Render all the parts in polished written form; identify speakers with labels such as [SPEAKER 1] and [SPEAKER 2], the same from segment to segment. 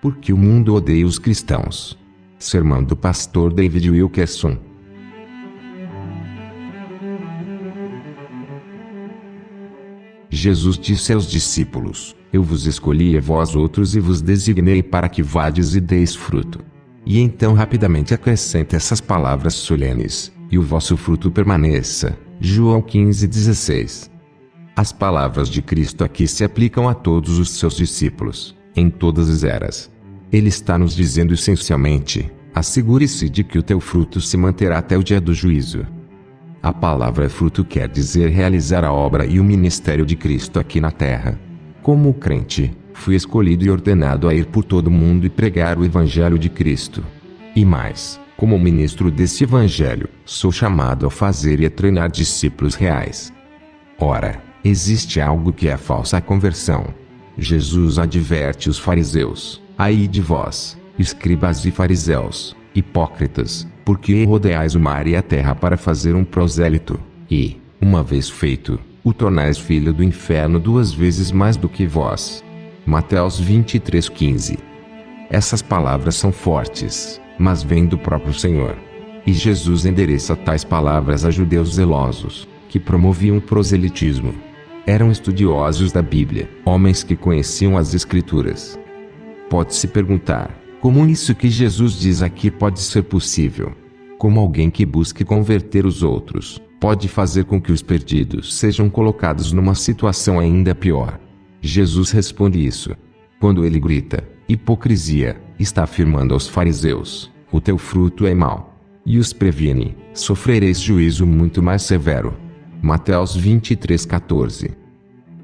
[SPEAKER 1] Porque o mundo odeia os cristãos. Sermão do pastor David Wilkerson. Jesus disse aos discípulos: Eu vos escolhi a vós outros e vos designei para que vades e deis fruto. E então rapidamente acrescenta essas palavras solenes: e o vosso fruto permaneça. João 15:16. As palavras de Cristo aqui se aplicam a todos os seus discípulos, em todas as eras. Ele está nos dizendo essencialmente: assegure-se de que o teu fruto se manterá até o dia do juízo. A palavra fruto quer dizer realizar a obra e o ministério de Cristo aqui na terra. Como crente, fui escolhido e ordenado a ir por todo o mundo e pregar o Evangelho de Cristo. E mais, como ministro desse Evangelho, sou chamado a fazer e a treinar discípulos reais. Ora, existe algo que é a falsa conversão. Jesus adverte os fariseus: ai de vós, escribas e fariseus, hipócritas, porque rodeais o mar e a terra para fazer um prosélito, e, uma vez feito, o tornais filho do inferno 2 vezes mais do que vós. Mateus 23:15. Essas palavras são fortes, mas vêm do próprio Senhor. E Jesus endereça tais palavras a judeus zelosos, que promoviam o proselitismo. Eram estudiosos da Bíblia, homens que conheciam as Escrituras. Pode-se perguntar: como isso que Jesus diz aqui pode ser possível? Como alguém que busque converter os outros pode fazer com que os perdidos sejam colocados numa situação ainda pior? Jesus responde isso. Quando ele grita: hipocrisia, está afirmando aos fariseus: o teu fruto é mau. E os previne: sofrereis juízo muito mais severo. Mateus 23:14.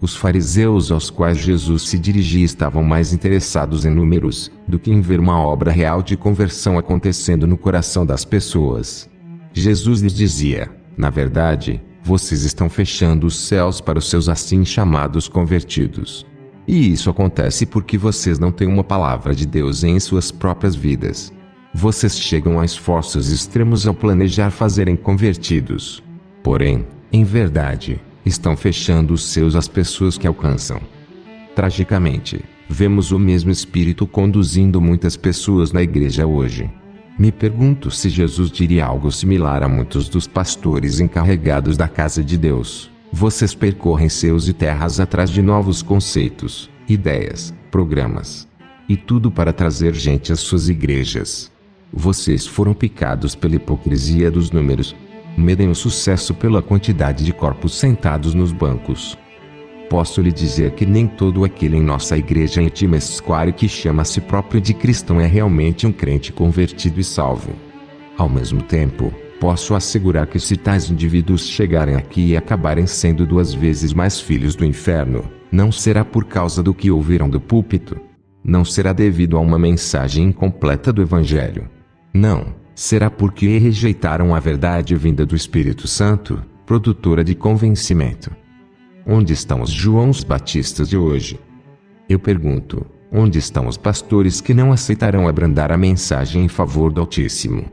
[SPEAKER 1] Os fariseus aos quais Jesus se dirigia estavam mais interessados em números do que em ver uma obra real de conversão acontecendo no coração das pessoas. Jesus lhes dizia: na verdade, vocês estão fechando os céus para os seus assim chamados convertidos. E isso acontece porque vocês não têm uma palavra de Deus em suas próprias vidas. Vocês chegam a esforços extremos ao planejar fazerem convertidos. Porém, em verdade, estão fechando os seus às pessoas que alcançam. Tragicamente, vemos o mesmo espírito conduzindo muitas pessoas na igreja hoje. Me pergunto se Jesus diria algo similar a muitos dos pastores encarregados da casa de Deus: vocês percorrem céus e terras atrás de novos conceitos, ideias, programas. E tudo para trazer gente às suas igrejas. Vocês foram picados pela hipocrisia dos números. Medem o sucesso pela quantidade de corpos sentados nos bancos. Posso lhe dizer que nem todo aquele em nossa igreja em Timesquare que chama a si próprio de cristão é realmente um crente convertido e salvo. Ao mesmo tempo, posso assegurar que se tais indivíduos chegarem aqui e acabarem sendo 2 vezes mais filhos do inferno, não será por causa do que ouviram do púlpito. Não será devido a uma mensagem incompleta do Evangelho. Não. Será porque rejeitaram a verdade vinda do Espírito Santo, produtora de convencimento. Onde estão os Joãos Batistas de hoje? Eu pergunto: onde estão os pastores que não aceitarão abrandar a mensagem em favor do Altíssimo?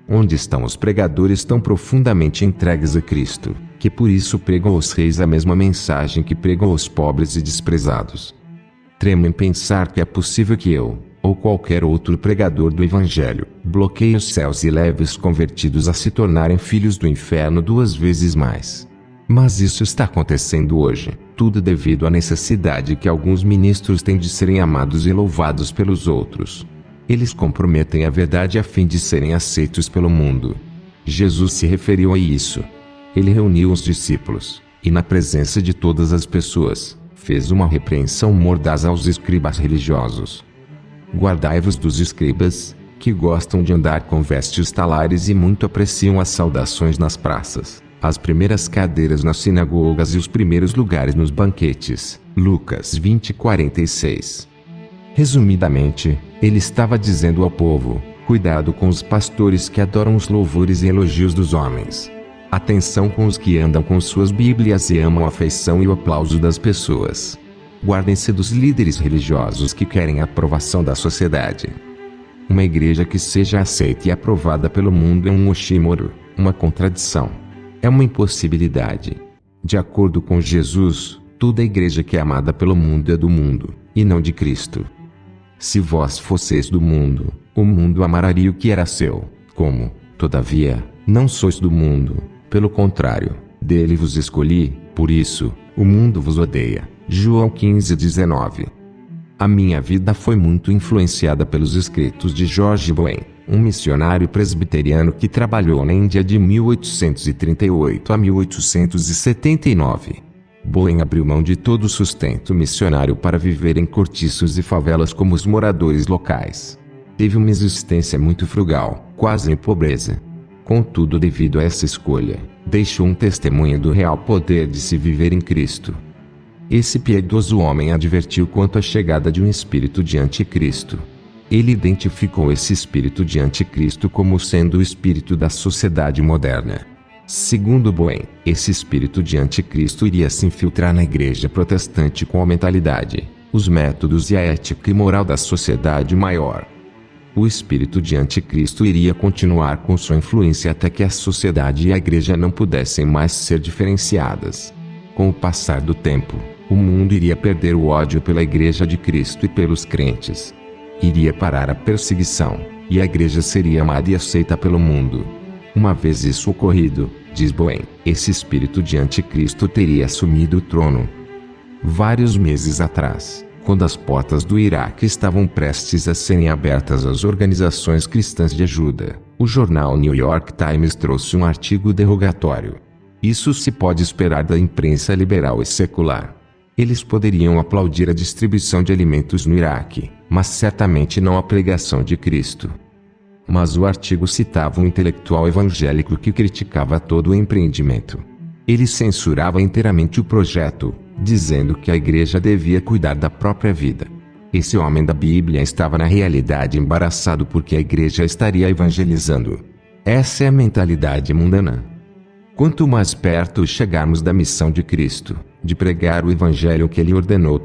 [SPEAKER 1] Onde estão os pregadores tão profundamente entregues a Cristo, que por isso pregam aos reis a mesma mensagem que pregam aos pobres e desprezados? Tremo em pensar que é possível que eu, ou qualquer outro pregador do Evangelho, bloqueie os céus e leve os convertidos a se tornarem filhos do inferno 2 vezes mais. Mas isso está acontecendo hoje, tudo devido à necessidade que alguns ministros têm de serem amados e louvados pelos outros. Eles comprometem a verdade a fim de serem aceitos pelo mundo. Jesus se referiu a isso. Ele reuniu os discípulos, e na presença de todas as pessoas, fez uma repreensão mordaz aos escribas religiosos. Guardai-vos dos escribas, que gostam de andar com vestes talares e muito apreciam as saudações nas praças, as primeiras cadeiras nas sinagogas e os primeiros lugares nos banquetes. Lucas 20:46. Resumidamente, ele estava dizendo ao povo: cuidado com os pastores que adoram os louvores e elogios dos homens. Atenção com os que andam com suas bíblias e amam a afeição e o aplauso das pessoas. Guardem-se dos líderes religiosos que querem a aprovação da sociedade. Uma igreja que seja aceita e aprovada pelo mundo é um oxímoro, uma contradição. É uma impossibilidade. De acordo com Jesus, toda igreja que é amada pelo mundo é do mundo, e não de Cristo. Se vós fosseis do mundo, o mundo amaria o que era seu. Como, todavia, não sois do mundo, pelo contrário, dele vos escolhi, por isso, o mundo vos odeia. João 15:19. A minha vida foi muito influenciada pelos escritos de George Bowen, um missionário presbiteriano que trabalhou na Índia de 1838 a 1879. Bowen abriu mão de todo o sustento missionário para viver em cortiços e favelas como os moradores locais. Teve uma existência muito frugal, quase em pobreza. Contudo, devido a essa escolha, deixou um testemunho do real poder de se viver em Cristo. Esse piedoso homem advertiu quanto à chegada de um espírito de anticristo. Ele identificou esse espírito de anticristo como sendo o espírito da sociedade moderna. Segundo Bowen, esse espírito de anticristo iria se infiltrar na igreja protestante com a mentalidade, os métodos e a ética e moral da sociedade maior. O espírito de anticristo iria continuar com sua influência até que a sociedade e a igreja não pudessem mais ser diferenciadas. Com o passar do tempo, o mundo iria perder o ódio pela igreja de Cristo e pelos crentes. Iria parar a perseguição, e a igreja seria amada e aceita pelo mundo. Uma vez isso ocorrido, diz Bowen, esse espírito de anticristo teria assumido o trono. Vários meses atrás, quando as portas do Iraque estavam prestes a serem abertas às organizações cristãs de ajuda, o jornal New York Times trouxe um artigo derrogatório. Isso se pode esperar da imprensa liberal e secular. Eles poderiam aplaudir a distribuição de alimentos no Iraque, mas certamente não a pregação de Cristo. Mas o artigo citava um intelectual evangélico que criticava todo o empreendimento. Ele censurava inteiramente o projeto, dizendo que a igreja devia cuidar da própria vida. Esse homem da Bíblia estava na realidade embaraçado porque a igreja estaria evangelizando. Essa é a mentalidade mundana. Quanto mais perto chegarmos da missão de Cristo, de pregar o evangelho que ele ordenou,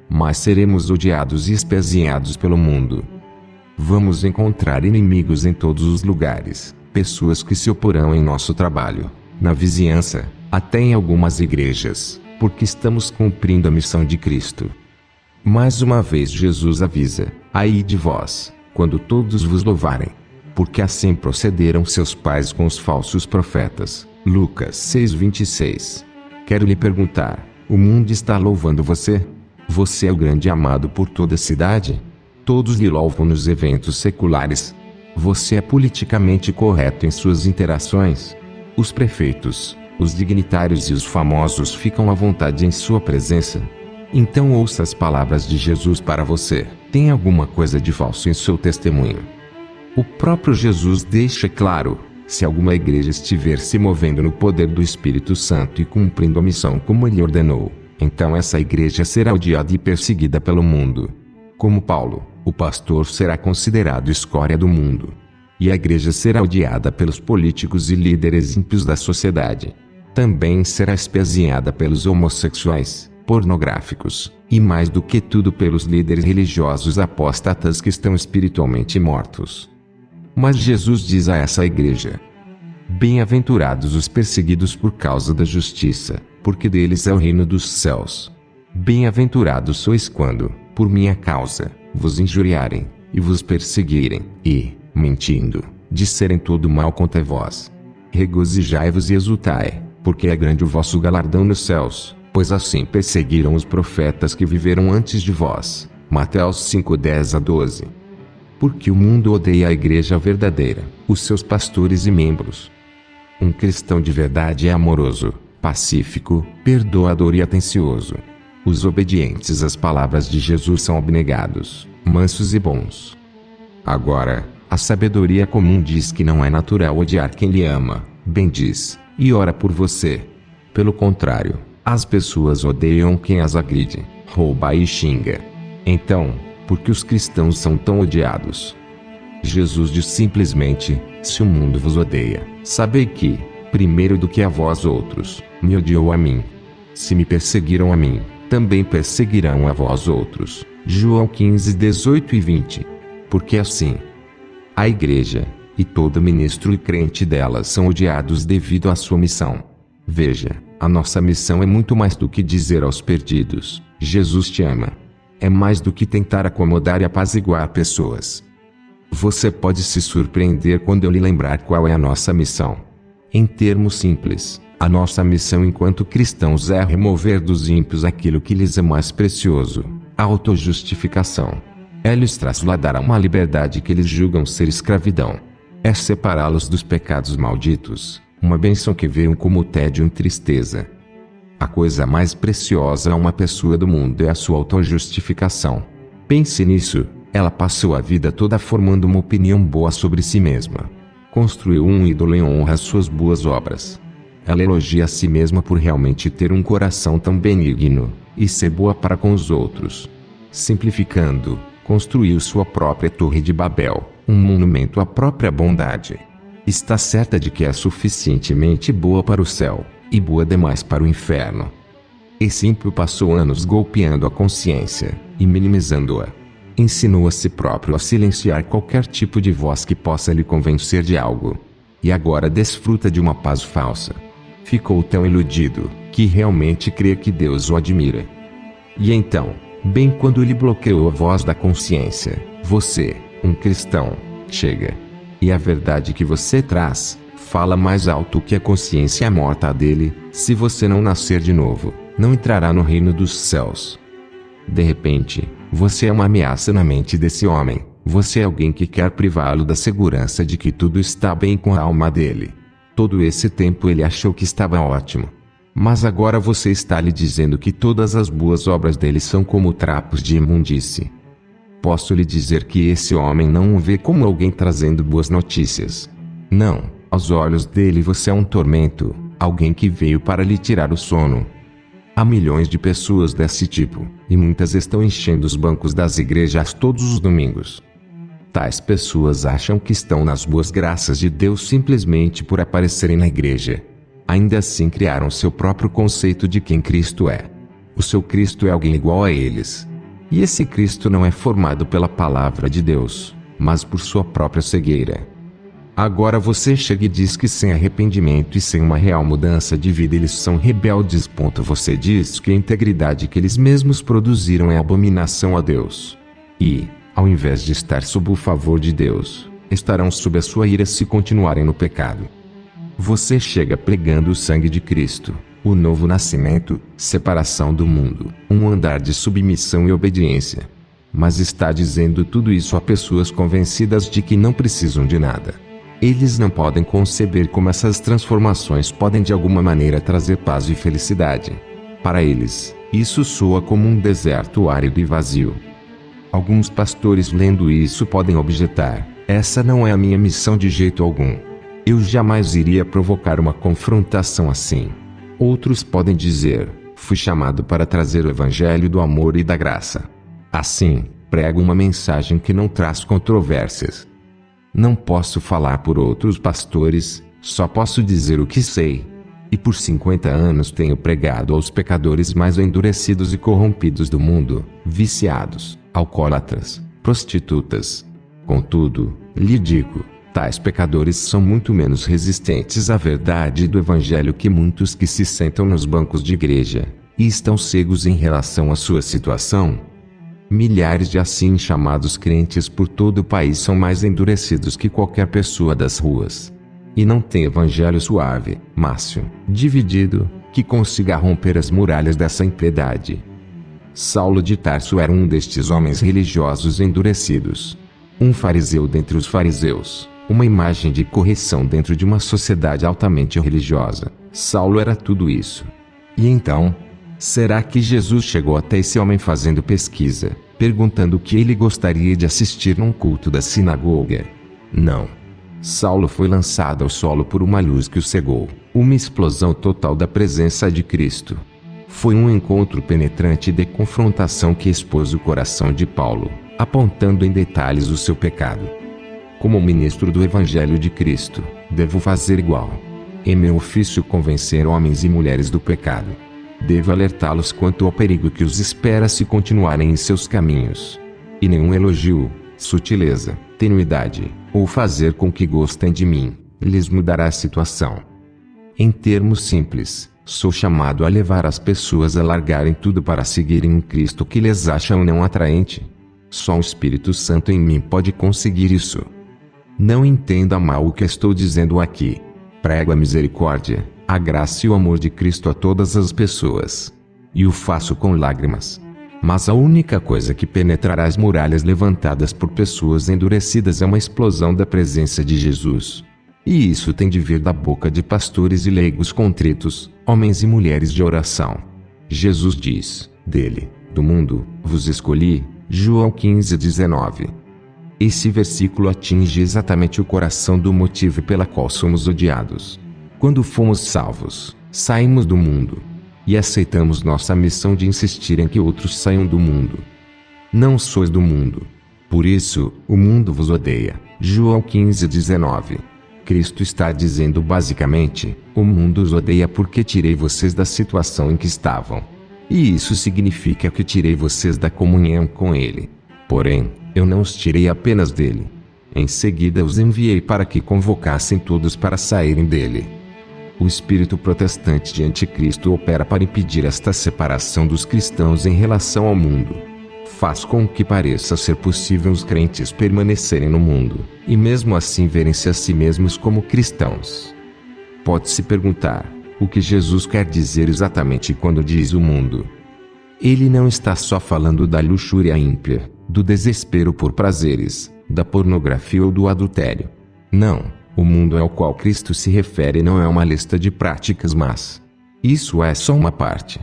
[SPEAKER 1] mais seremos odiados e espezinhados pelo mundo. Vamos encontrar inimigos em todos os lugares, pessoas que se oporão em nosso trabalho, na vizinhança, até em algumas igrejas, porque estamos cumprindo a missão de Cristo. Mais uma vez Jesus avisa: ai de vós, quando todos vos louvarem, porque assim procederam seus pais com os falsos profetas. Lucas 6:26. Quero lhe perguntar: o mundo está louvando você? Você é o grande amado por toda a cidade? Todos lhe louvam nos eventos seculares. Você é politicamente correto em suas interações? Os prefeitos, os dignitários e os famosos ficam à vontade em sua presença? Então ouça as palavras de Jesus para você. Tem alguma coisa de falso em seu testemunho? O próprio Jesus deixa claro: se alguma igreja estiver se movendo no poder do Espírito Santo e cumprindo a missão como ele ordenou, então essa igreja será odiada e perseguida pelo mundo. Como Paulo, o pastor será considerado escória do mundo. E a igreja será odiada pelos políticos e líderes ímpios da sociedade. Também será espezinhada pelos homossexuais, pornográficos, e mais do que tudo pelos líderes religiosos apóstatas que estão espiritualmente mortos. Mas Jesus diz a essa igreja: bem-aventurados os perseguidos por causa da justiça, porque deles é o reino dos céus. Bem-aventurados sois quando, por minha causa, vos injuriarem, e vos perseguirem, e, mentindo, disserem todo mal contra vós. Regozijai-vos e exultai, porque é grande o vosso galardão nos céus, pois assim perseguiram os profetas que viveram antes de vós. Mateus 5:10-12. Porque o mundo odeia a igreja verdadeira, os seus pastores e membros. Um cristão de verdade é amoroso, pacífico, perdoador e atencioso. Os obedientes às palavras de Jesus são abnegados, mansos e bons. Agora, a sabedoria comum diz que não é natural odiar quem lhe ama, bendiz, e ora por você. Pelo contrário, as pessoas odeiam quem as agride, rouba e xinga. Então, por que os cristãos são tão odiados? Jesus diz simplesmente: se o mundo vos odeia, sabei que, primeiro do que a vós outros, me odiou a mim. Se me perseguiram a mim, também perseguirão a vós outros. João 15:18-20. Porque assim, a igreja, e todo ministro e crente dela são odiados devido à sua missão. Veja, a nossa missão é muito mais do que dizer aos perdidos: Jesus te ama. É mais do que tentar acomodar e apaziguar pessoas. Você pode se surpreender quando eu lhe lembrar qual é a nossa missão. Em termos simples, a nossa missão enquanto cristãos é remover dos ímpios aquilo que lhes é mais precioso, a autojustificação. É lhes trasladar a uma liberdade que eles julgam ser escravidão. É separá-los dos pecados malditos, uma bênção que veem como tédio e tristeza. A coisa mais preciosa a uma pessoa do mundo é a sua autojustificação. Pense nisso, ela passou a vida toda formando uma opinião boa sobre si mesma. Construiu um ídolo em honra às suas boas obras. Ela elogia a si mesma por realmente ter um coração tão benigno, e ser boa para com os outros. Simplificando, construiu sua própria Torre de Babel, um monumento à própria bondade. Está certa de que é suficientemente boa para o céu, e boa demais para o inferno. Esse ímpio passou anos golpeando a consciência, e minimizando-a. Ensinou a si próprio a silenciar qualquer tipo de voz que possa lhe convencer de algo. E agora desfruta de uma paz falsa. Ficou tão iludido, que realmente crê que Deus o admira. E então, bem quando ele bloqueou a voz da consciência, você, um cristão, chega. E a verdade que você traz, fala mais alto que a consciência morta dele: se você não nascer de novo, não entrará no reino dos céus. De repente, você é uma ameaça na mente desse homem. Você é alguém que quer privá-lo da segurança de que tudo está bem com a alma dele. Todo esse tempo ele achou que estava ótimo. Mas agora você está lhe dizendo que todas as boas obras dele são como trapos de imundície. Posso lhe dizer que esse homem não o vê como alguém trazendo boas notícias. Não, aos olhos dele você é um tormento, alguém que veio para lhe tirar o sono. Há milhões de pessoas desse tipo, e muitas estão enchendo os bancos das igrejas todos os domingos. Tais pessoas acham que estão nas boas graças de Deus simplesmente por aparecerem na igreja. Ainda assim criaram seu próprio conceito de quem Cristo é. O seu Cristo é alguém igual a eles. E esse Cristo não é formado pela palavra de Deus, mas por sua própria cegueira. Agora você chega e diz que sem arrependimento e sem uma real mudança de vida eles são rebeldes. Você diz que a integridade que eles mesmos produziram é abominação a Deus. E, ao invés de estar sob o favor de Deus, estarão sob a sua ira se continuarem no pecado. Você chega pregando o sangue de Cristo, o novo nascimento, separação do mundo, um andar de submissão e obediência. Mas está dizendo tudo isso a pessoas convencidas de que não precisam de nada. Eles não podem conceber como essas transformações podem de alguma maneira trazer paz e felicidade. Para eles, isso soa como um deserto árido e vazio. Alguns pastores lendo isso podem objetar: essa não é a minha missão de jeito algum. Eu jamais iria provocar uma confrontação assim. Outros podem dizer: fui chamado para trazer o evangelho do amor e da graça. Assim, prego uma mensagem que não traz controvérsias. Não posso falar por outros pastores, só posso dizer o que sei. E por 50 anos tenho pregado aos pecadores mais endurecidos e corrompidos do mundo, viciados, alcoólatras, prostitutas. Contudo, lhe digo, tais pecadores são muito menos resistentes à verdade do evangelho que muitos que se sentam nos bancos de igreja, e estão cegos em relação à sua situação. Milhares de assim chamados crentes por todo o país são mais endurecidos que qualquer pessoa das ruas. E não tem evangelho suave, mácio, dividido, que consiga romper as muralhas dessa impiedade. Saulo de Tarso era um destes homens religiosos endurecidos. Um fariseu dentre os fariseus, uma imagem de correção dentro de uma sociedade altamente religiosa. Saulo era tudo isso. E então, será que Jesus chegou até esse homem fazendo pesquisa, perguntando o que ele gostaria de assistir num culto da sinagoga? Não. Saulo foi lançado ao solo por uma luz que o cegou, uma explosão total da presença de Cristo. Foi um encontro penetrante de confrontação que expôs o coração de Paulo, apontando em detalhes o seu pecado. Como ministro do Evangelho de Cristo, devo fazer igual. Em meu ofício convencer homens e mulheres do pecado. Devo alertá-los quanto ao perigo que os espera se continuarem em seus caminhos. E nenhum elogio, sutileza, tenuidade, ou fazer com que gostem de mim, lhes mudará a situação. Em termos simples, Sou chamado a levar as pessoas a largarem tudo para seguirem um Cristo que lhes acham não atraente. Só o Espírito Santo em mim pode conseguir isso. Não entenda mal o que estou dizendo aqui. Prego a misericórdia, a graça e o amor de Cristo a todas as pessoas. E o faço com lágrimas. Mas a única coisa que penetrará as muralhas levantadas por pessoas endurecidas é uma explosão da presença de Jesus. E isso tem de vir da boca de pastores e leigos contritos, homens e mulheres de oração. Jesus diz, dele, do mundo, vos escolhi, João 15:19. Esse versículo atinge exatamente o coração do motivo pela qual somos odiados. Quando fomos salvos, saímos do mundo. E aceitamos nossa missão de insistir em que outros saiam do mundo. Não sois do mundo. Por isso, o mundo vos odeia. João 15:19. Cristo está dizendo basicamente, o mundo os odeia porque tirei vocês da situação em que estavam. E isso significa que tirei vocês da comunhão com Ele. Porém, eu não os tirei apenas dele. Em seguida os enviei para que convocassem todos para saírem dele. O espírito protestante de anticristo opera para impedir esta separação dos cristãos em relação ao mundo. Faz com que pareça ser possível os crentes permanecerem no mundo, e mesmo assim verem-se a si mesmos como cristãos. Pode-se perguntar, o que Jesus quer dizer exatamente quando diz o mundo? Ele não está só falando da luxúria ímpia, do desespero por prazeres, da pornografia ou do adultério. Não, o mundo ao qual Cristo se refere não é uma lista de práticas más. Isso é só uma parte.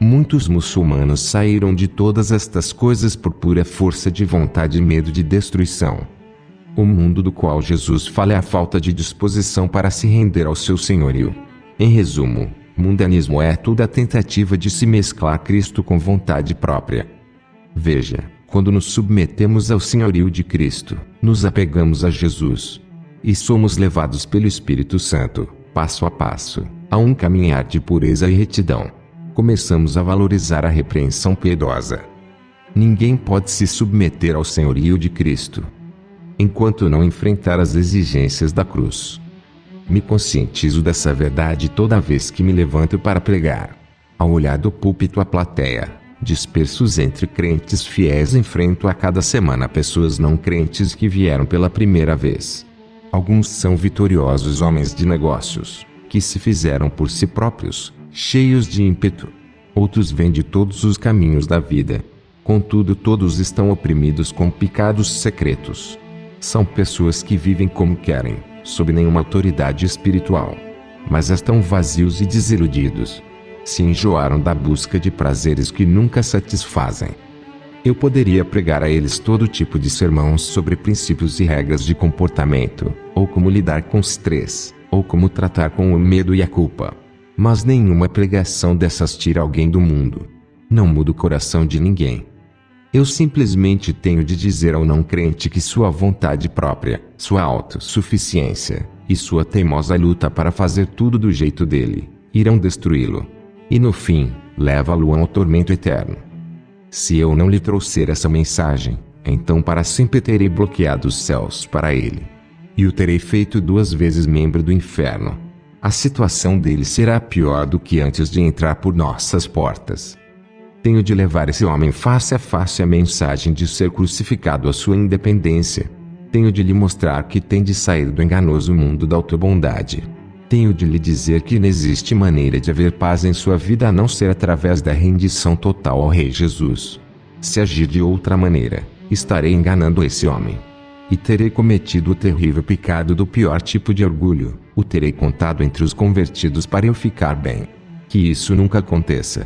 [SPEAKER 1] Muitos muçulmanos saíram de todas estas coisas por pura força de vontade e medo de destruição. O mundo do qual Jesus fala é a falta de disposição para se render ao seu senhorio. Em resumo, mundanismo é toda a tentativa de se mesclar Cristo com vontade própria. Veja, quando nos submetemos ao senhorio de Cristo, nos apegamos a Jesus. E somos levados pelo Espírito Santo, passo a passo, a um caminhar de pureza e retidão. Começamos a valorizar a repreensão piedosa. Ninguém pode se submeter ao senhorio de Cristo enquanto não enfrentar as exigências da cruz. Me conscientizo dessa verdade toda vez que me levanto para pregar. Ao olhar do púlpito à plateia, dispersos entre crentes fiéis, enfrento a cada semana pessoas não crentes que vieram pela primeira vez. Alguns são vitoriosos homens de negócios, que se fizeram por si próprios, cheios de ímpeto. Outros vêm de todos os caminhos da vida. Contudo, todos estão oprimidos com pecados secretos. São pessoas que vivem como querem, sob nenhuma autoridade espiritual. Mas estão vazios e desiludidos. Se enjoaram da busca de prazeres que nunca satisfazem. Eu poderia pregar a eles todo tipo de sermões sobre princípios e regras de comportamento, ou como lidar com o estresse, ou como tratar com o medo e a culpa. Mas nenhuma pregação dessas tira alguém do mundo. Não muda o coração de ninguém. Eu simplesmente tenho de dizer ao não crente que sua vontade própria, sua autossuficiência, e sua teimosa luta para fazer tudo do jeito dele, irão destruí-lo. E no fim, leva-lo ao tormento eterno. Se eu não lhe trouxer essa mensagem, então para sempre terei bloqueado os céus para ele. E o terei feito 2 vezes membro do inferno. A situação dele será pior do que antes de entrar por nossas portas. Tenho de levar esse homem face a face à mensagem de ser crucificado à sua independência. Tenho de lhe mostrar que tem de sair do enganoso mundo da autobondade. Tenho de lhe dizer que não existe maneira de haver paz em sua vida a não ser através da rendição total ao Rei Jesus. Se agir de outra maneira, estarei enganando esse homem. E terei cometido o terrível pecado do pior tipo de orgulho, o terei contado entre os convertidos para eu ficar bem. Que isso nunca aconteça.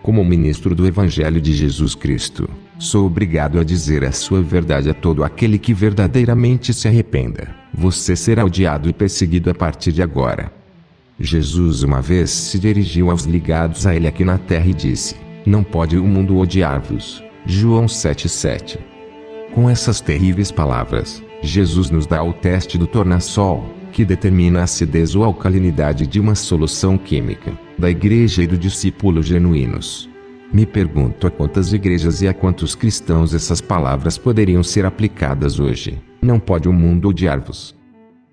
[SPEAKER 1] Como ministro do Evangelho de Jesus Cristo, sou obrigado a dizer a sua verdade a todo aquele que verdadeiramente se arrependa. Você será odiado e perseguido a partir de agora. Jesus uma vez se dirigiu aos ligados a ele aqui na terra e disse: não pode o mundo odiar-vos. João 7,7. Com essas terríveis palavras, Jesus nos dá o teste do tornassol, que determina a acidez ou alcalinidade de uma solução química, da igreja e do discípulo genuínos. Me pergunto a quantas igrejas e a quantos cristãos essas palavras poderiam ser aplicadas hoje. Não pode o mundo odiar-vos.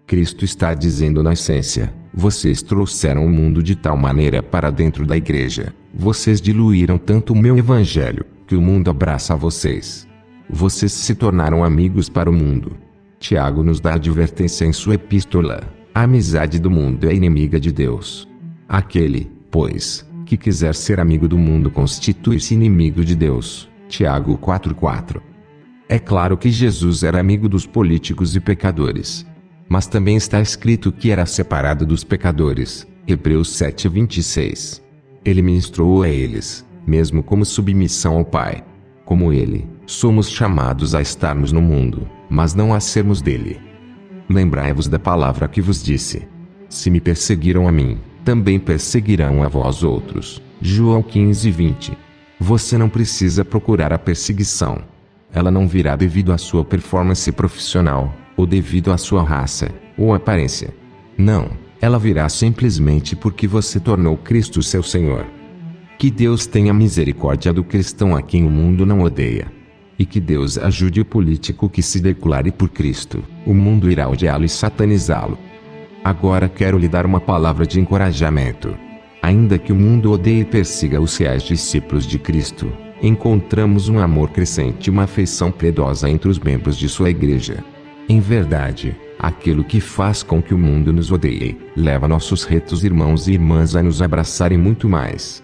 [SPEAKER 1] Cristo está dizendo na essência: Vocês trouxeram o mundo de tal maneira para dentro da igreja. Vocês diluíram tanto o meu evangelho, que o mundo abraça vocês. Vocês se tornaram amigos para o mundo. Tiago nos dá advertência em sua epístola: a amizade do mundo é inimiga de Deus. Aquele, pois, que quiser ser amigo do mundo constitui-se inimigo de Deus. Tiago 4:4. É claro que Jesus era amigo dos políticos e pecadores. Mas também está escrito que era separado dos pecadores. Hebreus 7:26. Ele ministrou a eles, mesmo como submissão ao Pai. Como ele, somos chamados a estarmos no mundo, mas não a sermos dele. Lembrai-vos da palavra que vos disse: se me perseguiram a mim, também perseguirão a vós outros. João 15:20. Você não precisa procurar a perseguição. Ela não virá devido à sua performance profissional, ou devido à sua raça, ou aparência. Não, ela virá simplesmente porque você tornou Cristo seu Senhor. Que Deus tenha misericórdia do cristão a quem o mundo não odeia. E que Deus ajude o político que se declare por Cristo. O mundo irá odiá-lo e satanizá-lo. Agora quero lhe dar uma palavra de encorajamento. Ainda que o mundo odeie e persiga os reais discípulos de Cristo, encontramos um amor crescente e uma afeição piedosa entre os membros de sua igreja. Em verdade, aquilo que faz com que o mundo nos odeie, leva nossos retos irmãos e irmãs a nos abraçarem muito mais.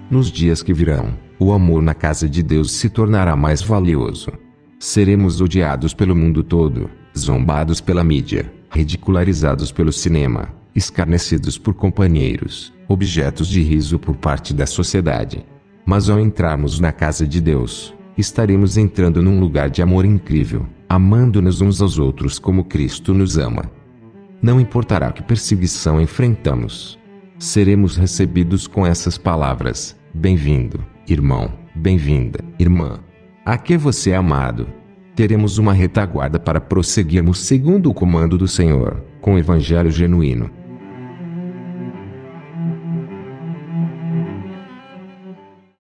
[SPEAKER 1] Nos dias que virão, o amor na casa de Deus se tornará mais valioso. Seremos odiados pelo mundo todo, zombados pela mídia, ridicularizados pelo cinema, escarnecidos por companheiros, objetos de riso por parte da sociedade. Mas ao entrarmos na casa de Deus, estaremos entrando num lugar de amor incrível, amando-nos uns aos outros como Cristo nos ama. Não importará que perseguição enfrentamos. Seremos recebidos com essas palavras: bem-vindo, irmão, bem-vinda, irmã. Aqui você é amado. Teremos uma retaguarda para prosseguirmos segundo o comando do Senhor, com o evangelho genuíno.